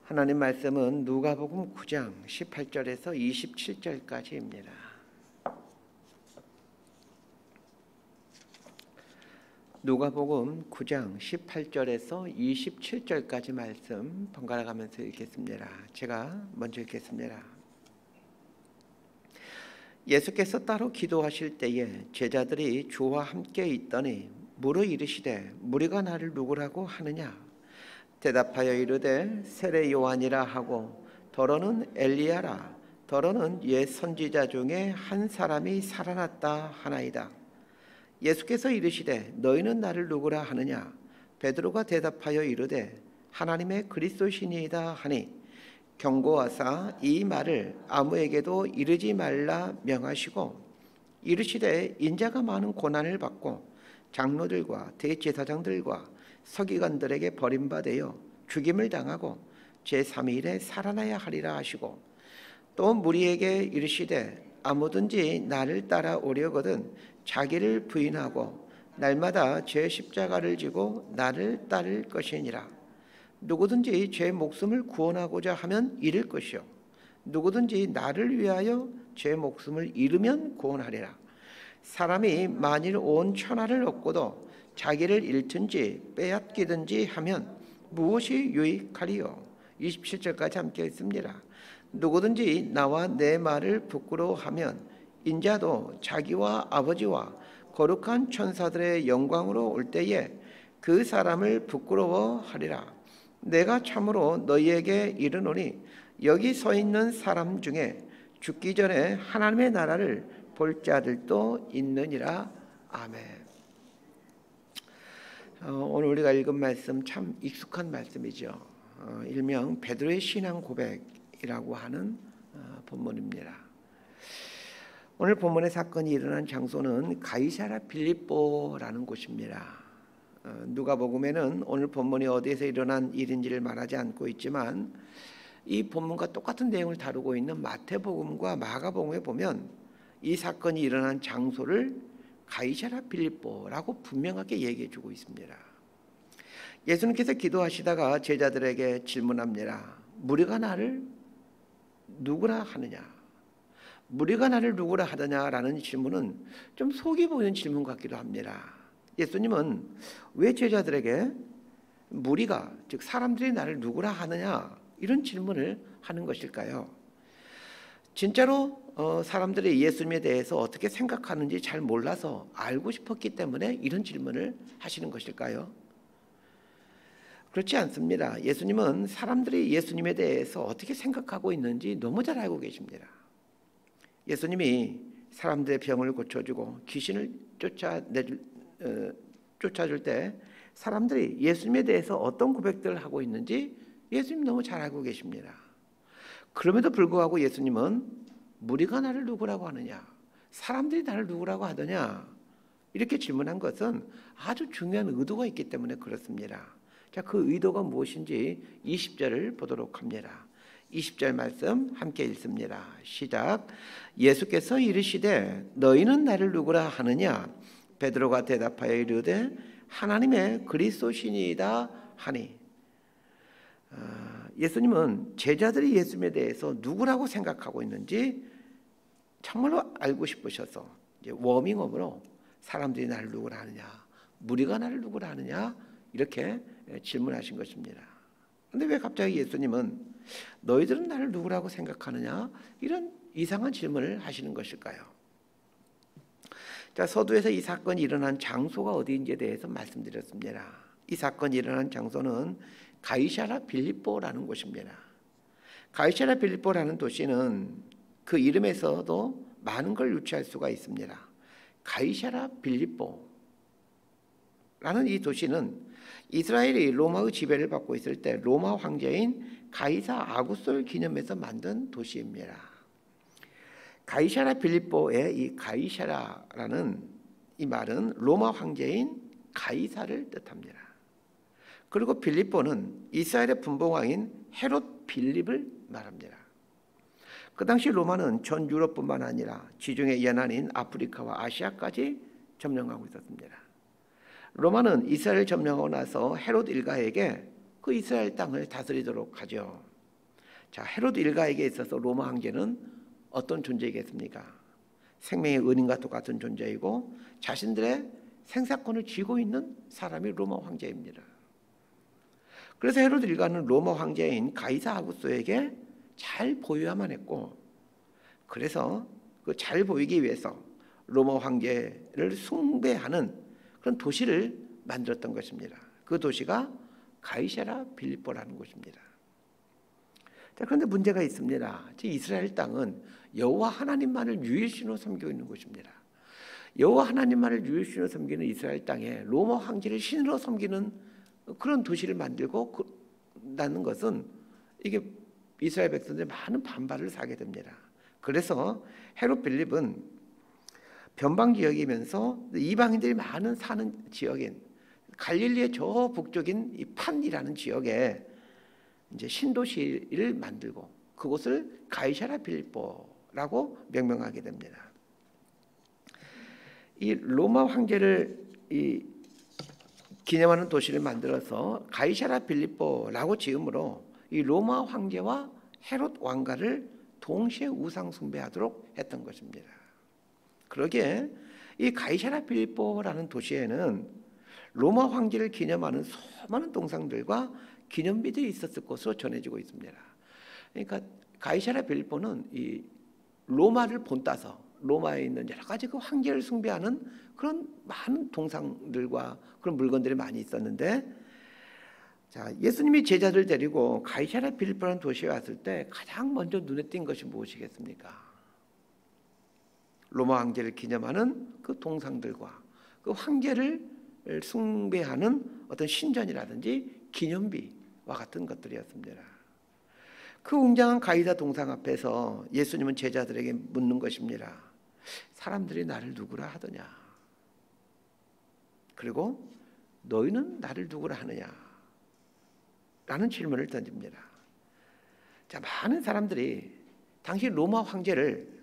하나님 말씀은 누가복음 9장 18절에서 27절까지입니다. 누가복음 9장 18절에서 27절까지 말씀 번갈아 가면서 읽겠습니다. 제가 먼저 읽겠습니다. 예수께서 따로 기도하실 때에 제자들이 주와 함께 있더니 물어 이르시되 무리가 나를 누구라고 하느냐? 대답하여 이르되 세례 요한이라 하고 더러는 엘리야라 더러는 옛 선지자 중에 한 사람이 살아났다 하나이다. 예수께서 이르시되 너희는 나를 누구라 하느냐? 베드로가 대답하여 이르되 하나님의 그리스도시니이다 하니 경고하사 이 말을 아무에게도 이르지 말라 명하시고 이르시되 인자가 많은 고난을 받고 장로들과 대제사장들과 서기관들에게 버림받아 죽임을 당하고 제3일에 살아나야 하리라 하시고 또 무리에게 이르시되 아무든지 나를 따라오려거든 자기를 부인하고 날마다 제 십자가를 지고 나를 따를 것이니라. 누구든지 제 목숨을 구원하고자 하면 잃을 것이요 누구든지 나를 위하여 제 목숨을 잃으면 구원하리라. 사람이 만일 온 천하를 얻고도 자기를 잃든지 빼앗기든지 하면 무엇이 유익하리요? 27절까지 함께 읽습니다. 누구든지 나와 내 말을 부끄러워하면 인자도 자기와 아버지와 거룩한 천사들의 영광으로 올 때에 그 사람을 부끄러워하리라. 내가 참으로 너희에게 이르노니 여기 서 있는 사람 중에 죽기 전에 하나님의 나라를 볼 자들도 있느니라. 아멘. 오늘 우리가 읽은 말씀 참 익숙한 말씀이죠. 일명 베드로의 신앙 고백이라고 하는 본문입니다. 오늘 본문의 사건이 일어난 장소는 가이사랴 빌립보라는 곳입니다. 누가복음에는 오늘 본문이 어디에서 일어난 일인지를 말하지 않고 있지만 이 본문과 똑같은 내용을 다루고 있는 마태복음과 마가복음에 보면 이 사건이 일어난 장소를 가이사랴 빌립보라고 분명하게 얘기해주고 있습니다. 예수님께서 기도하시다가 제자들에게 질문합니다. 무리가 나를 누구라 하느냐? 무리가 나를 누구라 하느냐라는 질문은 좀 속이 보이는 질문 같기도 합니다. 예수님은 왜 제자들에게 무리가 즉 사람들이 나를 누구라 하느냐 이런 질문을 하는 것일까요? 진짜로 사람들이 예수님에 대해서 어떻게 생각하는지 잘 몰라서 알고 싶었기 때문에 이런 질문을 하시는 것일까요? 그렇지 않습니다. 예수님은 사람들이 예수님에 대해서 어떻게 생각하고 있는지 너무 잘 알고 계십니다. 예수님이 사람들의 병을 고쳐주고 귀신을 쫓아줄 때 사람들이 예수님에 대해서 어떤 고백들을 하고 있는지 예수님 너무 잘 알고 계십니다. 그럼에도 불구하고 예수님은 무리가 나를 누구라고 하느냐? 사람들이 나를 누구라고 하느냐? 이렇게 질문한 것은 아주 중요한 의도가 있기 때문에 그렇습니다. 자, 그 의도가 무엇인지 20절을 보도록 합니다. 20절 말씀 함께 읽습니다. 시작. 예수께서 이르시되 너희는 나를 누구라 하느냐? 베드로가 대답하여 이르되 하나님의 그리스도시니이다 하니. 예수님은 제자들이 예수님에 대해서 누구라고 생각하고 있는지 정말로 알고 싶으셔서 이제 워밍업으로 사람들이 나를 누구라 하느냐, 무리가 나를 누구라 하느냐 이렇게 질문하신 것입니다. 그런데 왜 갑자기 예수님은 너희들은 나를 누구라고 생각하느냐 이런 이상한 질문을 하시는 것일까요? 자, 서두에서 이 사건이 일어난 장소가 어디인지에 대해서 말씀드렸습니다. 이 사건이 일어난 장소는 가이사랴 빌립보라는 곳입니다. 가이사랴 빌립보라는 도시는 그 이름에서도 많은 걸 유추할 수가 있습니다. 가이사랴 빌립보라는 이 도시는 이스라엘이 로마의 지배를 받고 있을 때 로마 황제인 가이사 아구스를 기념해서 만든 도시입니다. 가이사랴 빌립보의 이 가이사랴라는 이 말은 로마 황제인 가이사를 뜻합니다. 그리고 빌립보는 이스라엘의 분봉왕인 헤롯 빌립을 말합니다. 그 당시 로마는 전 유럽뿐만 아니라 지중해 연안인 아프리카와 아시아까지 점령하고 있었습니다. 로마는 이스라엘을 점령하고 나서 헤롯 일가에게 그 이스라엘 땅을 다스리도록 하죠. 자, 헤로드 일가에게 있어서 로마 황제는 어떤 존재이겠습니까? 생명의 은인과 똑같은 존재이고 자신들의 생사권을 쥐고 있는 사람이 로마 황제입니다. 그래서 헤로드 일가는 로마 황제인 가이사 아구스토에게 잘 보여야만 했고, 그래서 그 잘 보이기 위해서 로마 황제를 숭배하는 그런 도시를 만들었던 것입니다. 그 도시가 가이사라 빌립보라는 곳입니다. 자, 그런데 문제가 있습니다. 이스라엘 땅은 여호와 하나님만을 유일신으로 섬기고 있는 곳입니다. 여호와 하나님만을 유일신으로 섬기는 이스라엘 땅에 로마 황제를 신으로 섬기는 그런 도시를 만들고 나는 것은 이게 이스라엘 백성들이 많은 반발을 사게 됩니다. 그래서 헤롯 빌립은 변방 지역이면서 이방인들이 많은 사는 지역인 갈릴리의 저 북쪽인 이 판이라는 지역에 이제 신도시를 만들고 그곳을 가이사라 빌립보라고 명명하게 됩니다. 이 로마 황제를 기념하는 도시를 만들어서 가이사라 빌립보라고 지음으로 이 로마 황제와 헤롯 왕가를 동시에 우상 숭배하도록 했던 것입니다. 그러기에 이 가이사라 빌립보라는 도시에는 로마 황제를 기념하는 수많은 동상들과 기념비들이 있었을 것으로 전해지고 있습니다. 그러니까 가이사라 빌립보는 이 로마를 본따서 로마에 있는 여러 가지 그 황제를 숭배하는 그런 많은 동상들과 그런 물건들이 많이 있었는데, 자, 예수님이 제자들 데리고 가이사라 빌립보라는 도시에 왔을 때 가장 먼저 눈에 띈 것이 무엇이겠습니까? 로마 황제를 기념하는 그 동상들과 그 황제를 숭배하는 어떤 신전이라든지 기념비와 같은 것들이었습니다. 그 웅장한 가이사 동상 앞에서 예수님은 제자들에게 묻는 것입니다. 사람들이 나를 누구라 하더냐? 그리고 너희는 나를 누구라 하느냐? 라는 질문을 던집니다. 자, 많은 사람들이 당시 로마 황제를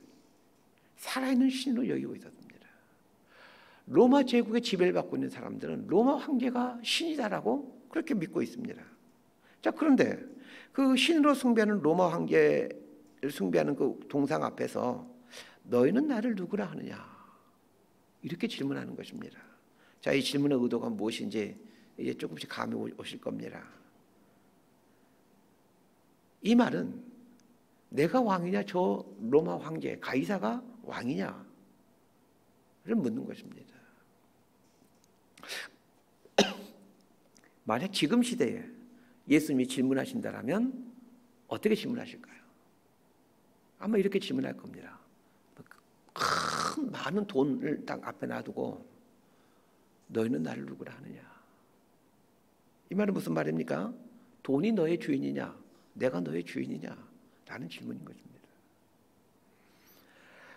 살아있는 신으로 여기고 있었습니다. 로마 제국의 지배를 받고 있는 사람들은 로마 황제가 신이다라고 그렇게 믿고 있습니다. 자, 그런데 그 신으로 숭배하는 로마 황제를 숭배하는 그 동상 앞에서 너희는 나를 누구라 하느냐? 이렇게 질문하는 것입니다. 자, 이 질문의 의도가 무엇인지 이제 조금씩 감이 오실 겁니다. 이 말은 내가 왕이냐 저 로마 황제 가이사가 왕이냐를 묻는 것입니다. 만약 지금 시대에 예수님이 질문하신다면 어떻게 질문하실까요? 아마 이렇게 질문할 겁니다. 큰 많은 돈을 딱 앞에 놔두고 너희는 나를 누구라 하느냐? 이 말은 무슨 말입니까? 돈이 너의 주인이냐? 내가 너의 주인이냐? 라는 질문인 것입니다.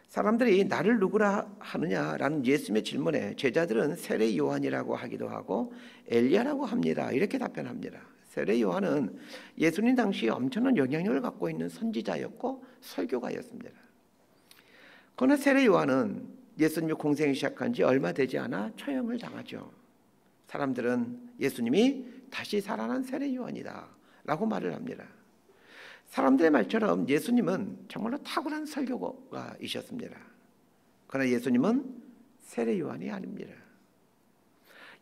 사람들이 나를 누구라 하느냐라는 예수님의 질문에 제자들은 세례 요한이라고 하기도 하고 엘리야라고 합니다. 이렇게 답변합니다. 세례 요한은 예수님 당시에 엄청난 영향력을 갖고 있는 선지자였고 설교가였습니다. 그러나 세례 요한은 예수님이 공생이 시작한 지 얼마 되지 않아 처형을 당하죠. 사람들은 예수님이 다시 살아난 세례 요한이다 라고 말을 합니다. 사람들의 말처럼 예수님은 정말로 탁월한 설교가이셨습니다. 그러나 예수님은 세례 요한이 아닙니다.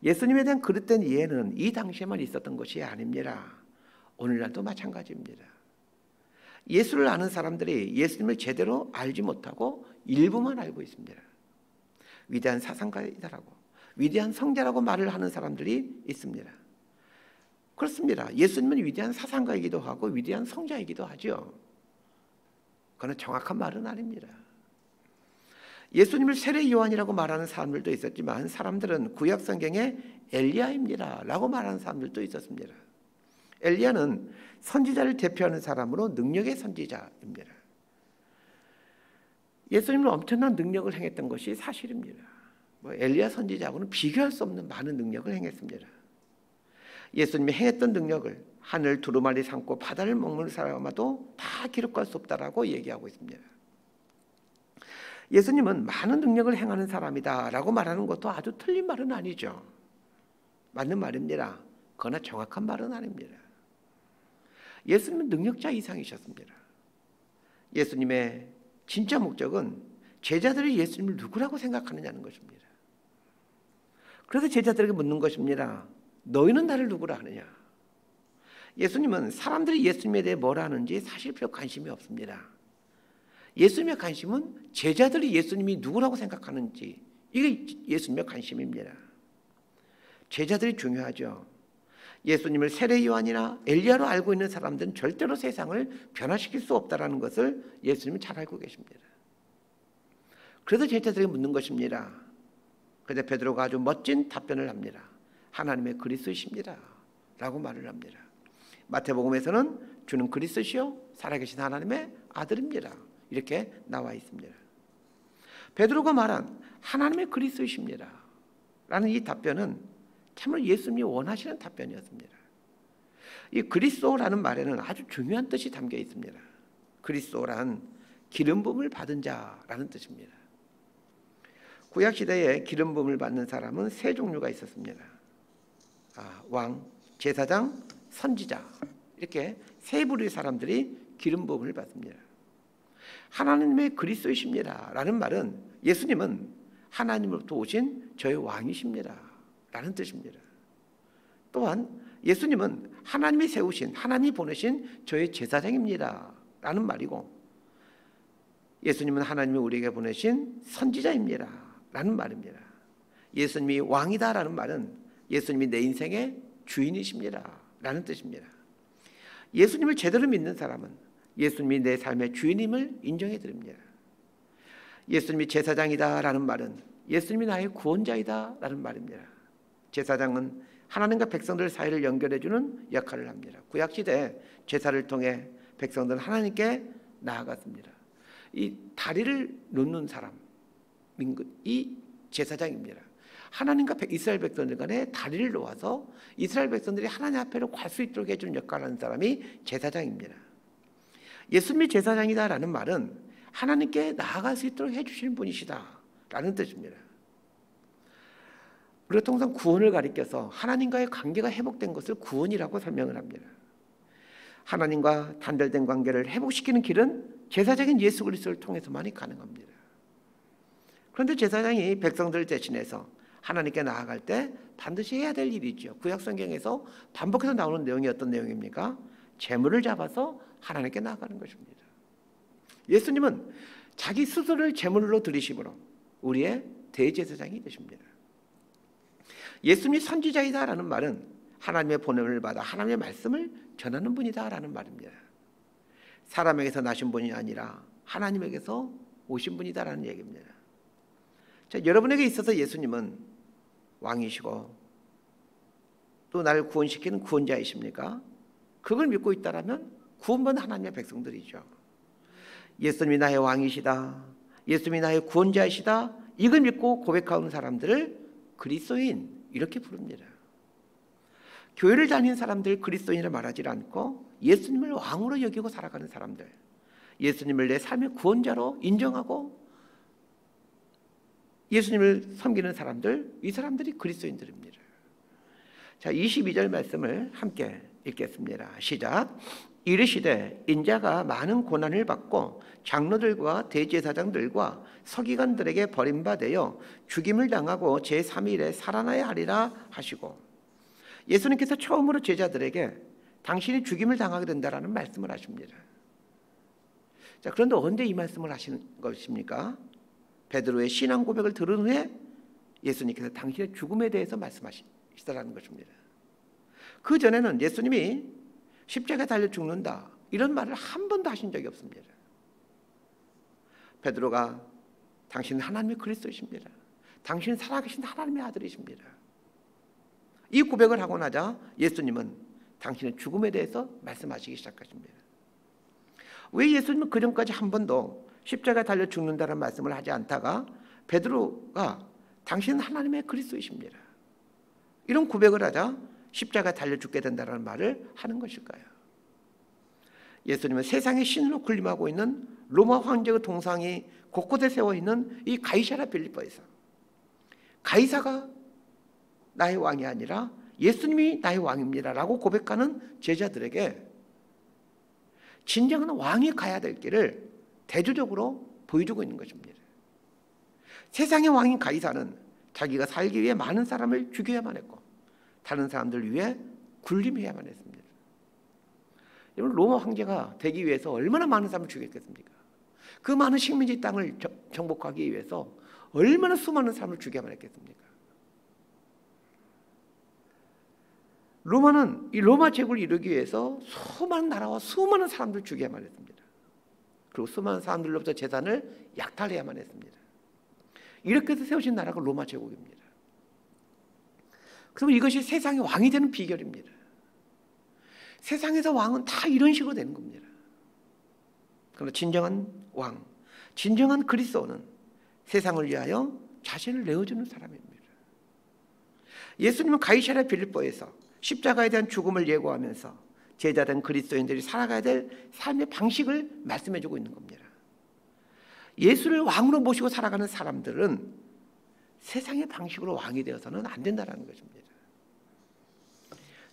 예수님에 대한 그릇된 이해는 이 당시에만 있었던 것이 아닙니다. 오늘날도 마찬가지입니다. 예수를 아는 사람들이 예수님을 제대로 알지 못하고 일부만 알고 있습니다. 위대한 사상가이다라고, 위대한 성자라고 말을 하는 사람들이 있습니다. 그렇습니다. 예수님은 위대한 사상가이기도 하고 위대한 성자이기도 하죠. 그러나 정확한 말은 아닙니다. 예수님을 세례 요한이라고 말하는 사람들도 있었지만 사람들은 구약 성경에 엘리야입니다 라고 말하는 사람들도 있었습니다. 엘리야는 선지자를 대표하는 사람으로 능력의 선지자입니다. 예수님은 엄청난 능력을 행했던 것이 사실입니다. 엘리야 선지자하고는 비교할 수 없는 많은 능력을 행했습니다. 예수님이 행했던 능력을 하늘 두루마리 삼고 바다를 먹는 사람아도 다 기록할 수 없다라고 얘기하고 있습니다. 예수님은 많은 능력을 행하는 사람이다라고 말하는 것도 아주 틀린 말은 아니죠. 맞는 말입니다. 그러나 정확한 말은 아닙니다. 예수님은 능력자 이상이셨습니다. 예수님의 진짜 목적은 제자들이 예수님을 누구라고 생각하느냐는 것입니다. 그래서 제자들에게 묻는 것입니다. 너희는 나를 누구라 하느냐? 예수님은 사람들이 예수님에 대해 뭐라 하는지 사실 별 관심이 없습니다. 예수님의 관심은 제자들이 예수님이 누구라고 생각하는지, 이게 예수님의 관심입니다. 제자들이 중요하죠. 예수님을 세례 요한이나 엘리야로 알고 있는 사람들은 절대로 세상을 변화시킬 수 없다는 것을 예수님은 잘 알고 계십니다. 그래서 제자들에게 묻는 것입니다. 그런데 베드로가 아주 멋진 답변을 합니다. 하나님의 그리스도이십니다 라고 말을 합니다. 마태복음에서는 주는 그리스도시요 살아계신 하나님의 아들입니다 이렇게 나와 있습니다. 베드로가 말한 하나님의 그리스도이십니다 라는 이 답변은 참으로 예수님이 원하시는 답변이었습니다. 이 그리스도라는 말에는 아주 중요한 뜻이 담겨 있습니다. 그리스도란 기름 부음을 받은 자라는 뜻입니다. 구약시대에 기름 부음을 받는 사람은 세 종류가 있었습니다. 왕, 제사장, 선지자, 이렇게 세 부류의 사람들이 기름 부음을 받습니다. 하나님의 그리스도이십니다 라는 말은 예수님은 하나님으로부터 오신 저의 왕이십니다 라는 뜻입니다. 또한 예수님은 하나님이 세우신, 하나님이 보내신 저의 제사장입니다 라는 말이고, 예수님은 하나님이 우리에게 보내신 선지자입니다 라는 말입니다. 예수님이 왕이다 라는 말은 예수님이 내 인생의 주인이십니다 라는 뜻입니다. 예수님을 제대로 믿는 사람은 예수님이 내 삶의 주인임을 인정해 드립니다. 예수님이 제사장이다 라는 말은 예수님이 나의 구원자이다 라는 말입니다. 제사장은 하나님과 백성들 사이를 연결해 주는 역할을 합니다. 구약시대 제사를 통해 백성들은 하나님께 나아갔습니다. 이 다리를 놓는 사람, 이 제사장입니다. 하나님과 이스라엘 백성들 간에 다리를 놓아서 이스라엘 백성들이 하나님 앞에로 갈 수 있도록 해주는 역할을 하는 사람이 제사장입니다. 예수님이 제사장이다라는 말은 하나님께 나아갈 수 있도록 해주시는 분이시다라는 뜻입니다. 우리가 통상 구원을 가리켜서 하나님과의 관계가 회복된 것을 구원이라고 설명을 합니다. 하나님과 단절된 관계를 회복시키는 길은 제사장인 예수 그리스도를 통해서만이 가능합니다. 그런데 제사장이 백성들을 대신해서 하나님께 나아갈 때 반드시 해야 될 일이죠. 구약 성경에서 반복해서 나오는 내용이 어떤 내용입니까? 제물을 잡아서 하나님께 나아가는 것입니다. 예수님은 자기 스스로를 제물로 드리심으로 우리의 대제사장이 되십니다. 예수님이 선지자이다라는 말은 하나님의 보냄을 받아 하나님의 말씀을 전하는 분이다라는 말입니다. 사람에게서 나신 분이 아니라 하나님에게서 오신 분이다라는 얘기입니다. 자, 여러분에게 있어서 예수님은 왕이시고 또 나를 구원시키는 구원자이십니까? 그걸 믿고 있다라면 구원받은 하나님의 백성들이죠. 예수님이 나의 왕이시다, 예수님이 나의 구원자이시다, 이걸 믿고 고백하는 사람들을 그리스도인 이렇게 부릅니다. 교회를 다니는 사람들 그리스도인이라 말하지 않고 예수님을 왕으로 여기고 살아가는 사람들, 예수님을 내 삶의 구원자로 인정하고 예수님을 섬기는 사람들, 이 사람들이 그리스도인들입니다. 자, 22절 말씀을 함께 읽겠습니다. 시작. 이르시되 인자가 많은 고난을 받고 장로들과 대제사장들과 서기관들에게 버림받아 죽임을 당하고 제3일에 살아나야 하리라 하시고, 예수님께서 처음으로 제자들에게 당신이 죽임을 당하게 된다라는 말씀을 하십니다. 자, 그런데 언제 이 말씀을 하시는 것입니까? 베드로의 신앙 고백을 들은 후에 예수님께서 당신의 죽음에 대해서 말씀하시더라는 것입니다. 그 전에는 예수님이 십자가에 달려 죽는다 이런 말을 한 번도 하신 적이 없습니다. 베드로가 당신은 하나님의 그리스도이십니다, 당신은 살아계신 하나님의 아들이십니다, 이 고백을 하고 나자 예수님은 당신의 죽음에 대해서 말씀하시기 시작하십니다. 왜 예수님은 그전까지 한 번도 십자가에 달려 죽는다는 말씀을 하지 않다가 베드로가 당신은 하나님의 그리스도이십니다, 이런 고백을 하자 십자가에 달려 죽게 된다는 말을 하는 것일까요? 예수님은 세상의 신으로 군림하고 있는 로마 황제의 동상이 곳곳에 세워있는 이 가이사랴 빌립보에서 가이사가 나의 왕이 아니라 예수님이 나의 왕입니다 라고 고백하는 제자들에게 진정한 왕이 가야 될 길을 대조적으로 보여주고 있는 것입니다. 세상의 왕인 가이사는 자기가 살기 위해 많은 사람을 죽여야만 했고 다른 사람들 위해 군림해야만 했습니다. 여러분, 로마 황제가 되기 위해서 얼마나 많은 사람을 죽였겠습니까? 그 많은 식민지 땅을 정복하기 위해서 얼마나 수많은 사람을 죽여야만 했겠습니까? 로마는 이 로마 제국을 이루기 위해서 수많은 나라와 수많은 사람들을 죽여야만 했습니다. 그리고 수많은 사람들로부터 재산을 약탈해야만 했습니다. 이렇게 해서 세워진 나라가 로마 제국입니다. 그리고 이것이 세상의 왕이 되는 비결입니다. 세상에서 왕은 다 이런 식으로 되는 겁니다. 그러나 진정한 왕, 진정한 그리스도는 세상을 위하여 자신을 내어주는 사람입니다. 예수님은 가이사랴 빌립보에서 십자가에 대한 죽음을 예고하면서 제자된 그리스도인들이 살아가야 될 삶의 방식을 말씀해주고 있는 겁니다. 예수를 왕으로 모시고 살아가는 사람들은 세상의 방식으로 왕이 되어서는 안 된다는 것입니다.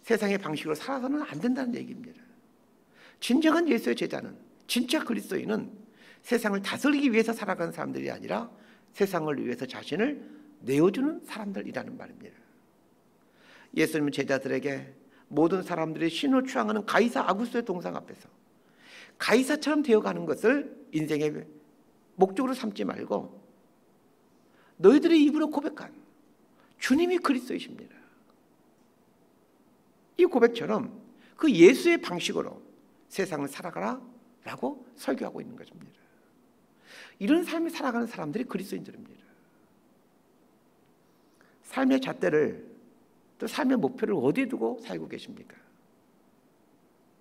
세상의 방식으로 살아서는 안 된다는 얘기입니다. 진정한 예수의 제자는, 진짜 그리스도인은 세상을 다스리기 위해서 살아가는 사람들이 아니라 세상을 위해서 자신을 내어주는 사람들이라는 말입니다. 예수님은 제자들에게 모든 사람들이 신을 추앙하는 가이사 아구스의 동상 앞에서 가이사처럼 되어가는 것을 인생의 목적으로 삼지 말고 너희들의 입으로 고백한 주님이 그리스도이십니다. 이 고백처럼 그 예수의 방식으로 세상을 살아가라 라고 설교하고 있는 것입니다. 이런 삶을 살아가는 사람들이 그리스도인들입니다. 삶의 잣대를 또 삶의 목표를 어디에 두고 살고 계십니까?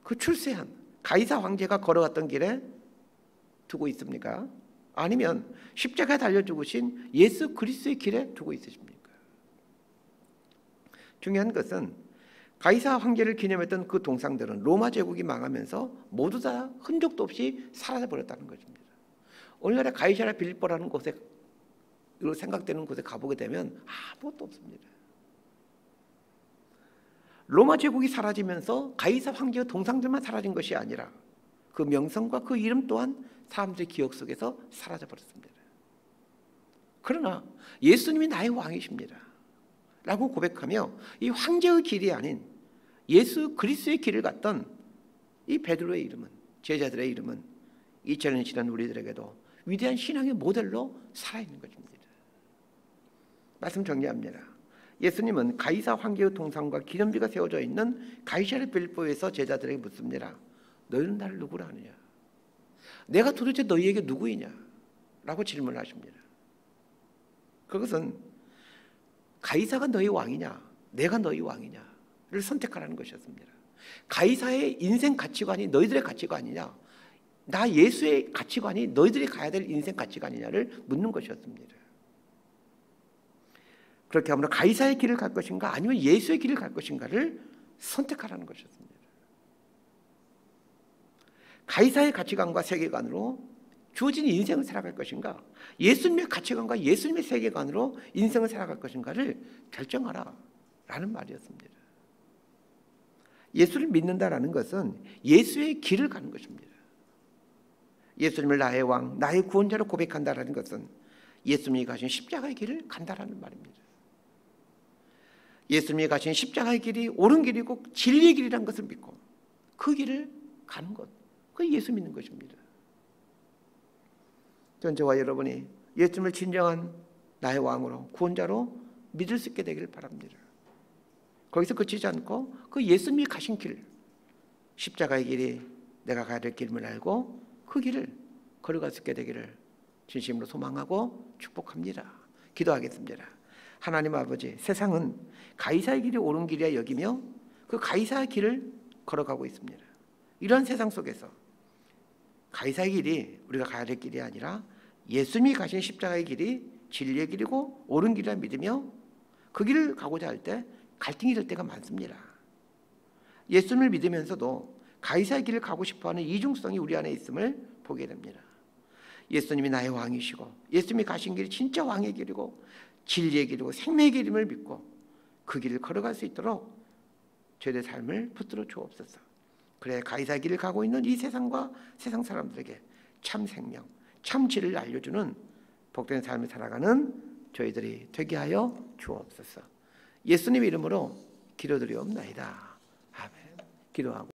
그 출세한 가이사 황제가 걸어갔던 길에 두고 있습니까? 아니면 십자가에 달려 죽으신 예수 그리스도의 길에 두고 있으십니까? 중요한 것은 가이사 황제를 기념했던 그 동상들은 로마 제국이 망하면서 모두 다 흔적도 없이 사라져버렸다는 것입니다. 오늘날의 가이사랴 빌립보라는 곳에 생각되는 곳에 가보게 되면 아무것도 없습니다. 로마 제국이 사라지면서 가이사 황제의 동상들만 사라진 것이 아니라 그 명성과 그 이름 또한 사람들의 기억 속에서 사라져버렸습니다. 그러나 예수님이 나의 왕이십니다 라고 고백하며 이 황제의 길이 아닌 예수 그리스도의 길을 갔던 이 베드로의 이름은, 제자들의 이름은 2000년 지난 우리들에게도 위대한 신앙의 모델로 살아있는 것입니다. 말씀 정리합니다. 예수님은 가이사 황제의 동상과 기념비가 세워져 있는 가이사랴 빌립보에서 제자들에게 묻습니다. 너희는 나를 누구라 하느냐? 내가 도대체 너희에게 누구이냐? 라고 질문하십니다. 그것은 가이사가 너희 왕이냐, 내가 너희 왕이냐를 선택하라는 것이었습니다. 가이사의 인생 가치관이 너희들의 가치관이냐, 나 예수의 가치관이 너희들이 가야 될 인생 가치관이냐를 묻는 것이었습니다. 그렇게 하면 가이사의 길을 갈 것인가 아니면 예수의 길을 갈 것인가를 선택하라는 것이었습니다. 가이사의 가치관과 세계관으로 주어진 인생을 살아갈 것인가, 예수님의 가치관과 예수님의 세계관으로 인생을 살아갈 것인가를 결정하라 라는 말이었습니다. 예수를 믿는다라는 것은 예수의 길을 가는 것입니다. 예수님을 나의 왕, 나의 구원자로 고백한다라는 것은 예수님이 가신 십자가의 길을 간다라는 말입니다. 예수님이 가신 십자가의 길이 옳은 길이고 진리의 길이라는 것을 믿고 그 길을 가는 것, 그게 예수 믿는 것입니다. 전 저와 여러분이 예수님을 진정한 나의 왕으로 구원자로 믿을 수 있게 되기를 바랍니다. 거기서 그치지 않고 그 예수님이 가신 길, 십자가의 길이 내가 가야 될 길임을 알고 그 길을 걸어갈 수 있게 되기를 진심으로 소망하고 축복합니다. 기도하겠습니다. 하나님 아버지, 세상은 가이사의 길이 옳은 길이야 여기며 그 가이사의 길을 걸어가고 있습니다. 이런 세상 속에서 가이사의 길이 우리가 가야 될 길이 아니라 예수님이 가신 십자가의 길이 진리의 길이고 옳은 길이라 믿으며 그 길을 가고자 할 때 갈등이 될 때가 많습니다. 예수님을 믿으면서도 가이사의 길을 가고 싶어하는 이중성이 우리 안에 있음을 보게 됩니다. 예수님이 나의 왕이시고 예수님이 가신 길이 진짜 왕의 길이고 진리의 길이고 생명의 길임을 믿고 그 길을 걸어갈 수 있도록 저희의 삶을 붙들어 주옵소서. 그래 가이사 길을 가고 있는 이 세상과 세상 사람들에게 참 생명, 참 진리를 알려주는 복된 삶을 살아가는 저희들이 되게 하여 주옵소서. 예수님 이름으로 기도드리옵나이다. 아멘. 기도하고